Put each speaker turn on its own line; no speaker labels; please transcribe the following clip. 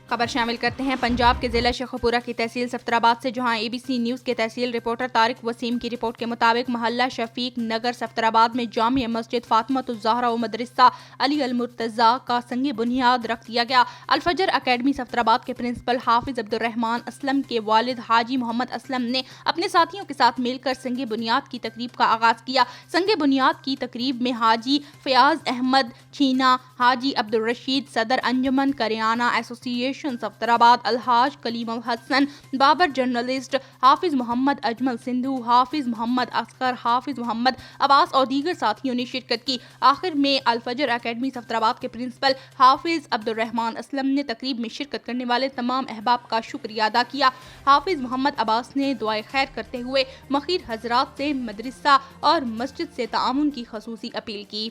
خبر شامل کرتے ہیں پنجاب کے ضلع شیخوپورہ کی تحصیل صفدرآباد سے، جہاں ABC نیوز کے تحصیل رپورٹر طارق وسیم کی رپورٹ کے مطابق محلہ شفیق نگر صفدرآباد میں جامع مسجد فاطمتہ الزہرہ و مدرسہ المرتضی کا سنگ بنیاد رکھ دیا گیا۔ الفجر اکیڈمی صفدرآباد کے پرنسپل حافظ عبدالرحمان اسلم کے والد حاجی محمد اسلم نے اپنے ساتھیوں کے ساتھ مل کر سنگ بنیاد کی تقریب کا آغاز کیا۔ سنگ بنیاد کی تقریب میں حاجی فیاض احمد چھینا، حاجی عبدالرشید صدر انجمن کریانہ ایسوسی ایشن صفدرآباد، الحاج کلیم حسن بابر جرنلسٹ، حافظ محمد اجمل سندھو، حافظ محمد اصغر، حافظ محمد عباس اور دیگر ساتھیوں نے شرکت کی۔ آخر میں الفجر اکیڈمی صفدرآباد کے پرنسپل حافظ عبدالرحمان اسلم نے تقریب میں شرکت کرنے والے تمام احباب کا شکریہ ادا کیا۔ حافظ محمد عباس نے دعائے خیر کرتے ہوئے مخیر حضرات سے مدرسہ اور مسجد سے تعاون کی خصوصی اپیل کی۔